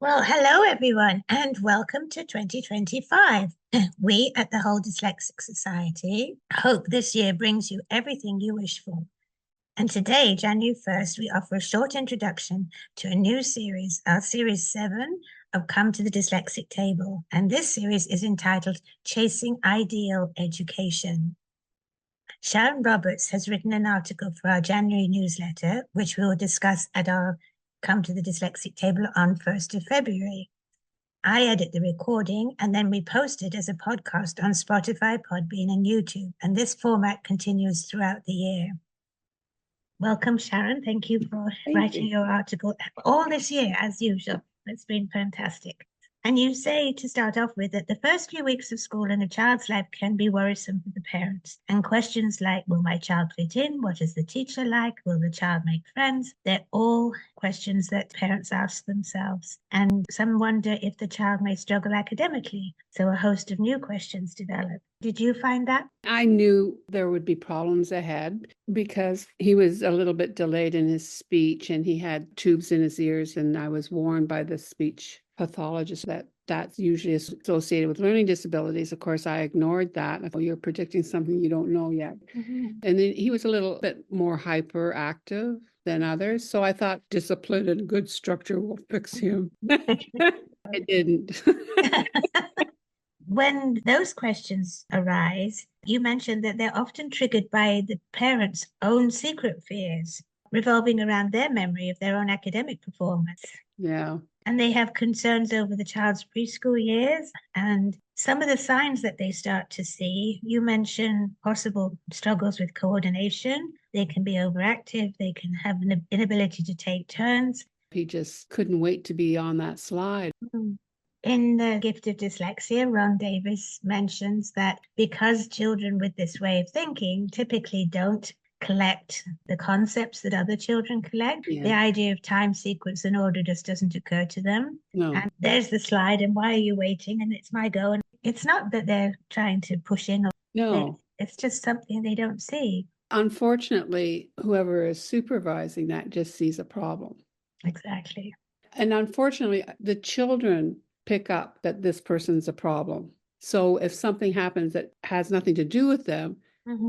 Well, hello everyone, and welcome to 2025. We at the Whole Dyslexic Society hope this year brings you everything you wish for. And today, January 1st, we offer a short introduction to a new series, our series 7 of Come to the Dyslexic Table. And this series is entitled Chasing Ideal Education. Sharon Roberts has written an article for our January newsletter, which we will discuss at our Come to the Dyslexic Table on 1st of February. I edit the recording and then we post it as a podcast on Spotify, Podbean, and YouTube. And this format continues throughout the year. Welcome, Sharon. Thank you for writing your article all this year, as usual. It's been fantastic. And you say, to start off with, that the first few weeks of school in a child's life can be worrisome for the parents. And questions like, will my child fit in? What is the teacher like? Will the child make friends? They're all questions that parents ask themselves. And some wonder if the child may struggle academically. So a host of new questions develop. Did you find that? I knew there would be problems ahead because he was a little bit delayed in his speech and he had tubes in his ears, and I was warned by the speech pathologist that that's usually associated with learning disabilities. Of course, I ignored that. I thought, you're predicting something you don't know yet. And then he was a little bit more hyperactive than others. So I thought discipline and good structure will fix him. It didn't. When those questions arise, you mentioned that they're often triggered by the parents' own secret fears, revolving around their memory of their own academic performance. Yeah. And they have concerns over the child's preschool years and some of the signs that they start to see. You mentioned possible struggles with coordination. They can be overactive. They can have an inability to take turns. He just couldn't wait to be on that slide. In The Gift of Dyslexia, Ron Davis mentions that because children with this way of thinking typically don't collect the concepts that other children collect, the idea of time, sequence, and order just doesn't occur to them. No. And there's the slide, and why are you waiting? And it's my go. And it's not that they're trying to push in. No. It's just something they don't see. Unfortunately, whoever is supervising that just sees a problem. Exactly. And unfortunately, the children pick up that this person's a problem. So if something happens that has nothing to do with them,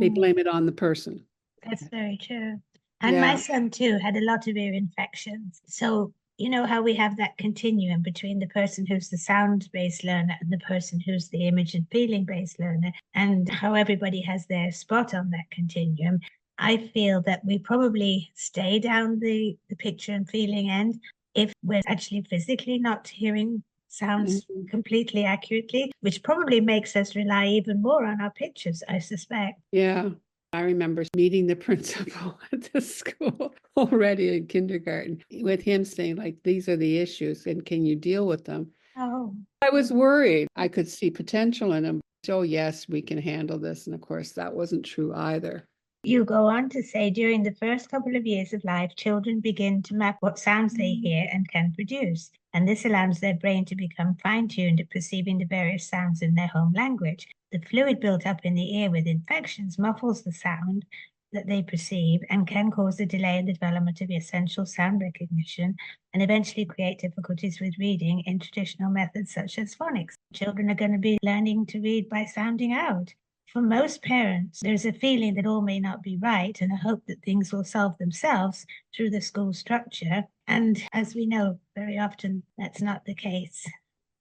they blame it on the person. That's very true. And my son too had a lot of ear infections. So you know how we have that continuum between the person who's the sound-based learner and the person who's the image and feeling-based learner, and how everybody has their spot on that continuum. I feel that we probably stay down the picture and feeling end if we're actually physically not hearing sounds completely accurately, which probably makes us rely even more on our pictures, I suspect. Yeah. I remember meeting the principal at the school already in kindergarten with him saying, like, these are the issues and can you deal with them? Oh. I was worried. I could see potential in him. Oh, yes, we can handle this. And of course, that wasn't true either. You go on to say, during the first couple of years of life, children begin to map what sounds they hear and can produce. And this allows their brain to become fine-tuned at perceiving the various sounds in their home language. The fluid built up in the ear with infections muffles the sound that they perceive and can cause a delay in the development of essential sound recognition and eventually create difficulties with reading in traditional methods such as phonics. Children are going to be learning to read by sounding out. For most parents, there's a feeling that all may not be right and a hope that things will solve themselves through the school structure. And as we know, very often that's not the case.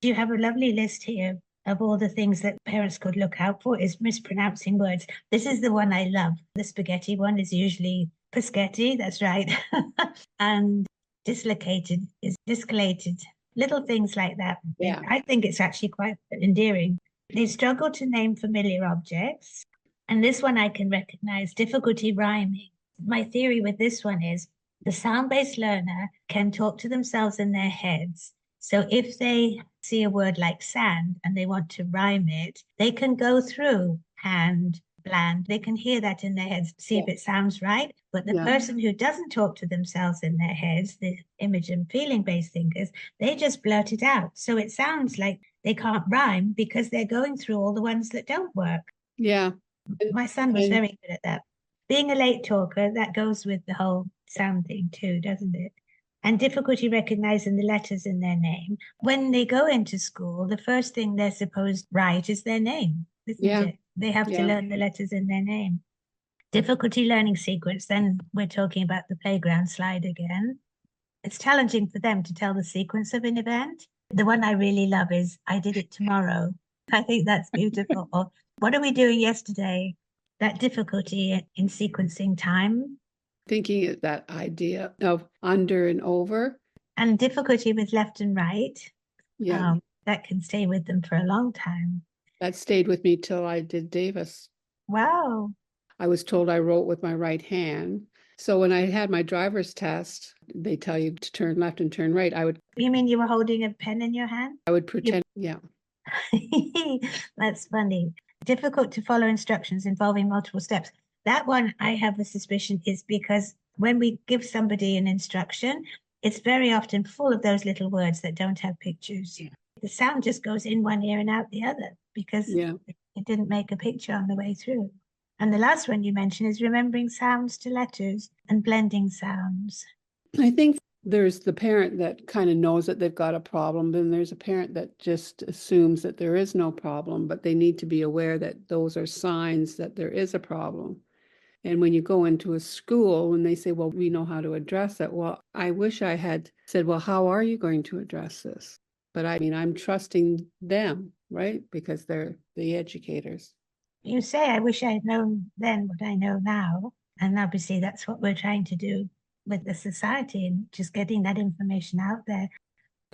You have a lovely list here of all the things that parents could look out for is mispronouncing words. This is the one I love. The spaghetti one is usually Paschetti, that's right. And dislocated is discalated. Little things like that. Yeah. I think it's actually quite endearing. They struggle to name familiar objects. And this one I can recognize, difficulty rhyming. My theory with this one is the sound-based learner can talk to themselves in their heads. So if they see a word like sand and they want to rhyme it, they can go through hand, bland. They can hear that in their heads, see if it sounds right. But the person who doesn't talk to themselves in their heads, the image and feeling-based thinkers, they just blurt it out. So it sounds like they can't rhyme because they're going through all the ones that don't work. Yeah. My son was very good at that. Being a late talker, that goes with the whole sound thing too, doesn't it? and difficulty recognizing the letters in their name. When they go into school, the first thing they're supposed to write is their name, isn't it? They have to learn the letters in their name. Difficulty learning sequence, then we're talking about the playground slide again. It's challenging for them to tell the sequence of an event. The one I really love is, I did it tomorrow. I think that's beautiful. Or, what are we doing yesterday? That difficulty in sequencing time. Thinking of that idea of under and over. And difficulty with left and right. Yeah. That can stay with them for a long time. That stayed with me till I did Davis. Wow. I was told I wrote with my right hand. So when I had my driver's test, they tell you to turn left and turn right. You mean you were holding a pen in your hand? I would pretend, yeah. That's funny. Difficult to follow instructions involving multiple steps. That one, I have a suspicion, is because when we give somebody an instruction, it's very often full of those little words that don't have pictures. Yeah. The sound just goes in one ear and out the other because it didn't make a picture on the way through. And the last one you mentioned is remembering sounds to letters and blending sounds. I think there's the parent that kind of knows that they've got a problem, then there's a parent that just assumes that there is no problem, but they need to be aware that those are signs that there is a problem. And when you go into a school and they say, well, we know how to address it. Well, I wish I had said, well, how are you going to address this? But I mean, I'm trusting them, right? Because they're the educators. You say, I wish I had known then what I know now. And obviously that's what we're trying to do with the society and just getting that information out there.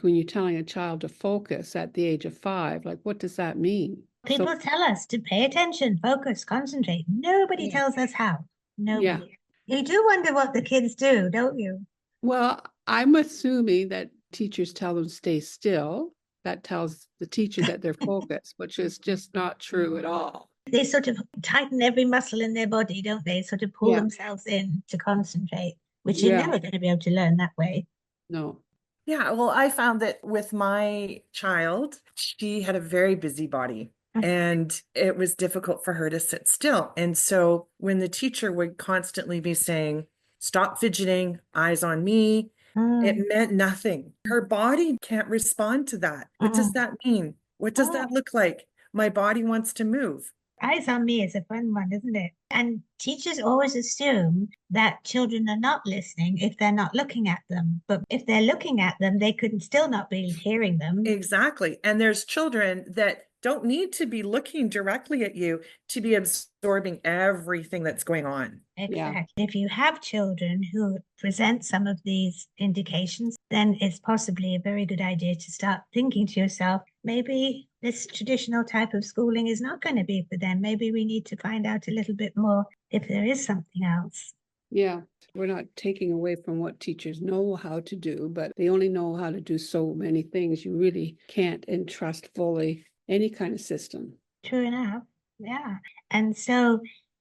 When you're telling a child to focus at the age of 5, like, what does that mean? People tell us to pay attention, focus, concentrate. Nobody tells us how. Nobody. Yeah. You do wonder what the kids do, don't you? Well, I'm assuming that teachers tell them to stay still. That tells the teacher that they're focused, which is just not true at all. They sort of tighten every muscle in their body, don't they? Sort of pull themselves in to concentrate, which you're never going to be able to learn that way. No. Yeah, well, I found that with my child, she had a very busy body and it was difficult for her to sit still. And so when the teacher would constantly be saying, stop fidgeting, eyes on me, it meant nothing. Her body can't respond to that. What does that mean? What does that look like? My body wants to move. Eyes on me is a fun one, isn't it? And teachers always assume that children are not listening if they're not looking at them. But if they're looking at them, they could still not be hearing them. Exactly. And there's children that don't need to be looking directly at you to be absorbing everything that's going on. Exactly. Yeah. If you have children who present some of these indications, then it's possibly a very good idea to start thinking to yourself, maybe this traditional type of schooling is not going to be for them. Maybe we need to find out a little bit more if there is something else. Yeah, we're not taking away from what teachers know how to do, but they only know how to do so many things. You really can't entrust fully any kind of system. True enough. Yeah. And so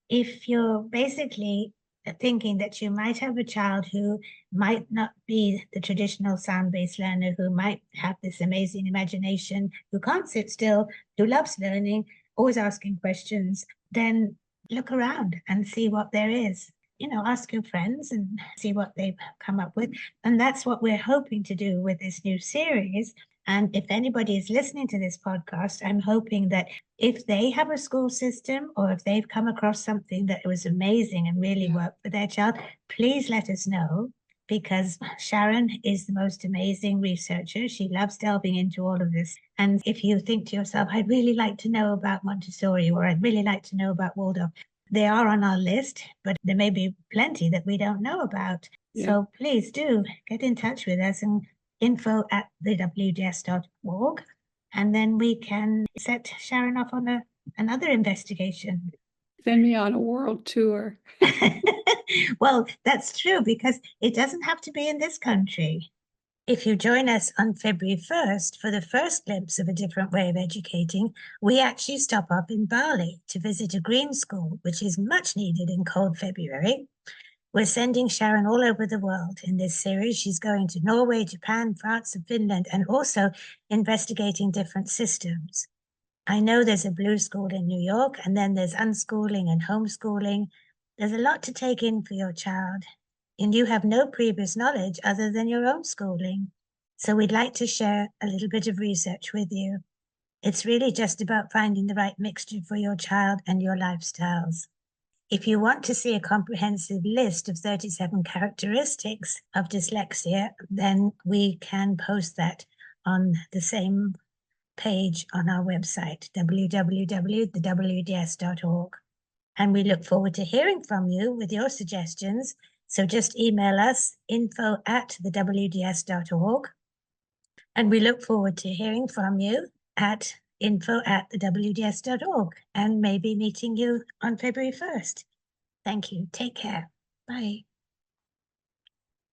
if you're basically thinking that you might have a child who might not be the traditional sound-based learner, who might have this amazing imagination, who can't sit still, who loves learning, always asking questions, then look around and see what there is. You know, ask your friends and see what they've come up with. And that's what we're hoping to do with this new series. And if anybody is listening to this podcast, I'm hoping that if they have a school system or if they've come across something that was amazing and really worked for their child, please let us know, because Sharon is the most amazing researcher. She loves delving into all of this. And if you think to yourself, I'd really like to know about Montessori, or I'd really like to know about Waldorf, they are on our list, but there may be plenty that we don't know about. Yeah. So please do get in touch with us and info@thewds.org, and then we can set Sharon off on another investigation. Send me on a world tour. Well, that's true, because it doesn't have to be in this country. If you join us on February 1st for the first glimpse of a different way of educating, we actually stop up in Bali to visit a green school, which is much needed in cold February. We're sending Sharon all over the world in this series. She's going to Norway, Japan, France, and Finland, and also investigating different systems. I know there's a blue school in New York, and then there's unschooling and homeschooling. There's a lot to take in for your child. and you have no previous knowledge other than your own schooling. So we'd like to share a little bit of research with you. It's really just about finding the right mixture for your child and your lifestyles. If you want to see a comprehensive list of 37 characteristics of dyslexia, then we can post that on the same page on our website, www.thewds.org. And we look forward to hearing from you with your suggestions. So just email us info@thewds.org. And we look forward to hearing from you at info@thewds.org and maybe meeting you on February 1st. Thank you. Take care. Bye.